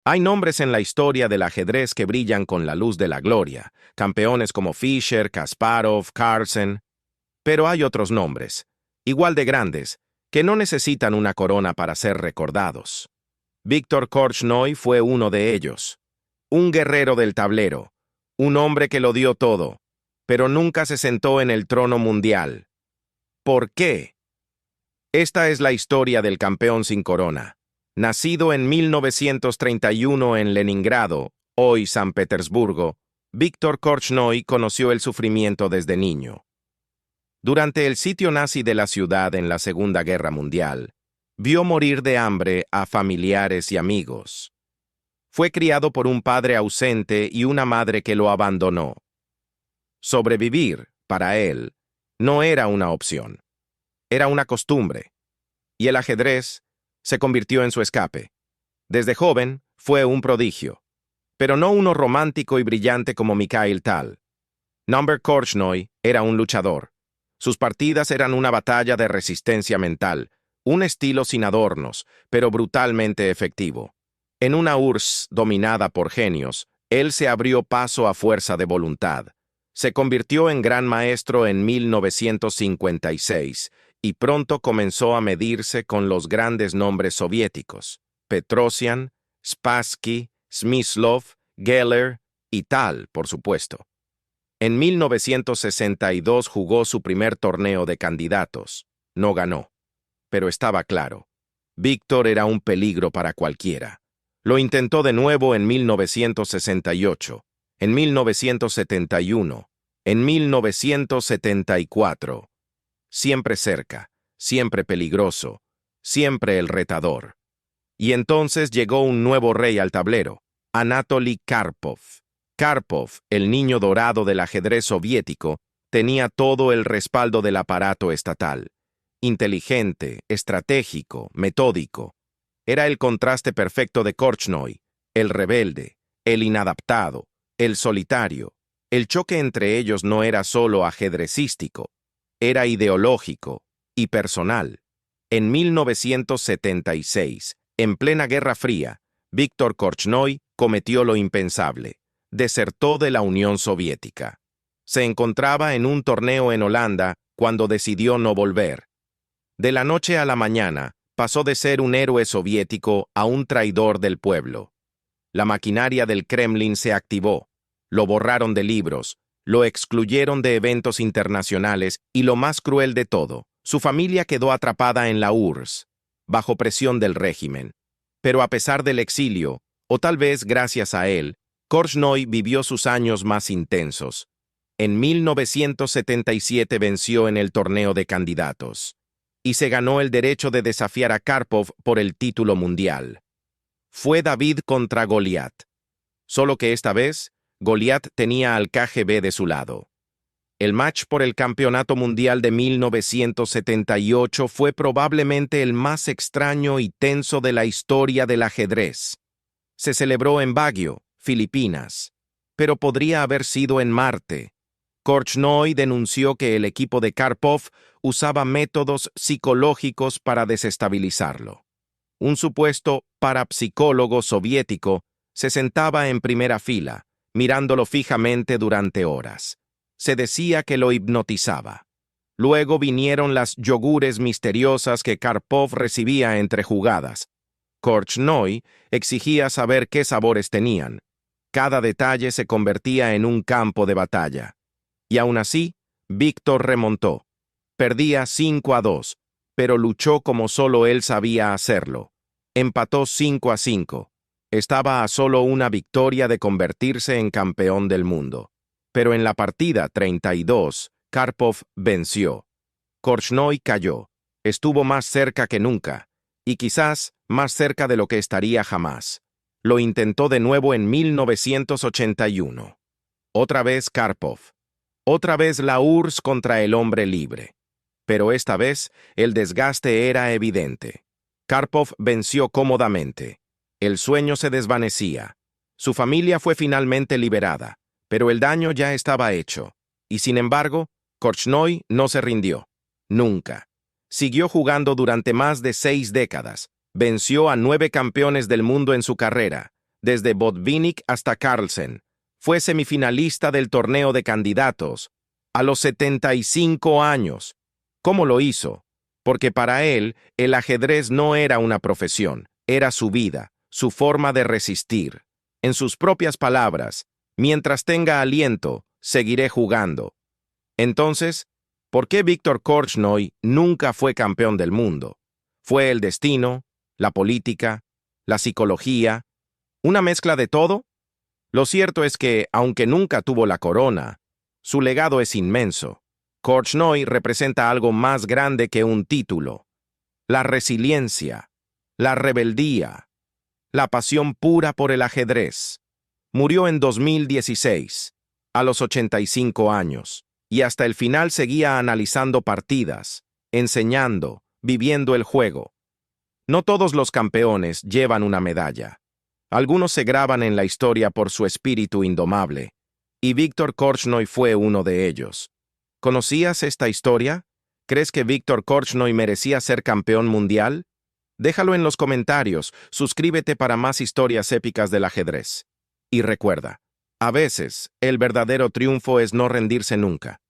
Hay nombres en la historia del ajedrez que brillan con la luz de la gloria, campeones como Fischer, Kasparov, Carlsen, pero hay otros nombres, igual de grandes, que no necesitan una corona para ser recordados. Víctor Korchnoi fue uno de ellos, un guerrero del tablero, un hombre que lo dio todo, pero nunca se sentó en el trono mundial. ¿Por qué? Esta es la historia del campeón sin corona. Nacido en 1931 en Leningrado, hoy San Petersburgo, Víctor Korchnoi conoció el sufrimiento desde niño. Durante el sitio nazi de la ciudad en la Segunda Guerra Mundial, vio morir de hambre a familiares y amigos. Fue criado por un padre ausente y una madre que lo abandonó. Sobrevivir, para él, no era una opción. Era una costumbre. Y el ajedrez se convirtió en su escape. Desde joven, fue un prodigio. Pero no uno romántico y brillante como Mikhail Tal. Number Korchnoi era un luchador. Sus partidas eran una batalla de resistencia mental, un estilo sin adornos, pero brutalmente efectivo. En una URSS dominada por genios, él se abrió paso a fuerza de voluntad. Se convirtió en gran maestro en 1956 y pronto comenzó a medirse con los grandes nombres soviéticos: Petrosian, Spassky, Smyslov, Geller y Tal, por supuesto. En 1962 jugó su primer torneo de candidatos. No ganó. Pero estaba claro. Víctor era un peligro para cualquiera. Lo intentó de nuevo en 1968, en 1971, en 1974. Siempre cerca, siempre peligroso, siempre el retador. Y entonces llegó un nuevo rey al tablero, Anatoly Karpov. Karpov, el niño dorado del ajedrez soviético, tenía todo el respaldo del aparato estatal. Inteligente, estratégico, metódico. Era el contraste perfecto de Korchnoi, el rebelde, el inadaptado, el solitario. El choque entre ellos no era solo ajedrecístico, era ideológico y personal. En 1976, en plena Guerra Fría, Víctor Korchnoi cometió lo impensable. Desertó de la Unión Soviética. Se encontraba en un torneo en Holanda cuando decidió no volver. De la noche a la mañana, pasó de ser un héroe soviético a un traidor del pueblo. La maquinaria del Kremlin se activó, lo borraron de libros, lo excluyeron de eventos internacionales y lo más cruel de todo, su familia quedó atrapada en la URSS, bajo presión del régimen. Pero a pesar del exilio, o tal vez gracias a él, Korchnoi vivió sus años más intensos. En 1977 venció en el torneo de candidatos y se ganó el derecho de desafiar a Karpov por el título mundial. Fue David contra Goliat. Solo que esta vez, Goliat tenía al KGB de su lado. El match por el Campeonato Mundial de 1978 fue probablemente el más extraño y tenso de la historia del ajedrez. Se celebró en Baguio, Filipinas, pero podría haber sido en Marte. Korchnoi denunció que el equipo de Karpov usaba métodos psicológicos para desestabilizarlo. Un supuesto parapsicólogo soviético se sentaba en primera fila, mirándolo fijamente durante horas. Se decía que lo hipnotizaba. Luego vinieron las yogures misteriosas que Karpov recibía entre jugadas. Korchnoi exigía saber qué sabores tenían. Cada detalle se convertía en un campo de batalla. Y aún así, Víctor remontó. Perdía 5-2, pero luchó como solo él sabía hacerlo. Empató 5-5. Estaba a solo una victoria de convertirse en campeón del mundo. Pero en la partida 32, Karpov venció. Korchnoi cayó. Estuvo más cerca que nunca, y quizás más cerca de lo que estaría jamás. Lo intentó de nuevo en 1981. Otra vez Karpov. Otra vez la URSS contra el hombre libre. Pero esta vez el desgaste era evidente. Karpov venció cómodamente. El sueño se desvanecía. Su familia fue finalmente liberada, pero el daño ya estaba hecho. Y sin embargo, Korchnoi no se rindió. Nunca. Siguió jugando durante más de 6 décadas. Venció a 9 campeones del mundo en su carrera. desde Botvinnik hasta Carlsen. Fue semifinalista del torneo de candidatos a los 75 años. ¿Cómo lo hizo? Porque para él, el ajedrez no era una profesión, era su vida, su forma de resistir. En sus propias palabras, mientras tenga aliento, seguiré jugando. Entonces, ¿por qué Víctor Korchnoi nunca fue campeón del mundo? ¿Fue el destino, la política, la psicología, una mezcla de todo? Lo cierto es que, aunque nunca tuvo la corona, su legado es inmenso. Korchnoi representa algo más grande que un título: la resiliencia, la rebeldía, la pasión pura por el ajedrez. Murió en 2016, a los 85 años, y hasta el final seguía analizando partidas, enseñando, viviendo el juego. No todos los campeones llevan una medalla. Algunos se graban en la historia por su espíritu indomable, y Víctor Korchnoi fue uno de ellos. ¿Conocías esta historia? ¿Crees que Víctor Korchnoi merecía ser campeón mundial? Déjalo en los comentarios, suscríbete para más historias épicas del ajedrez. Y recuerda, a veces, el verdadero triunfo es no rendirse nunca.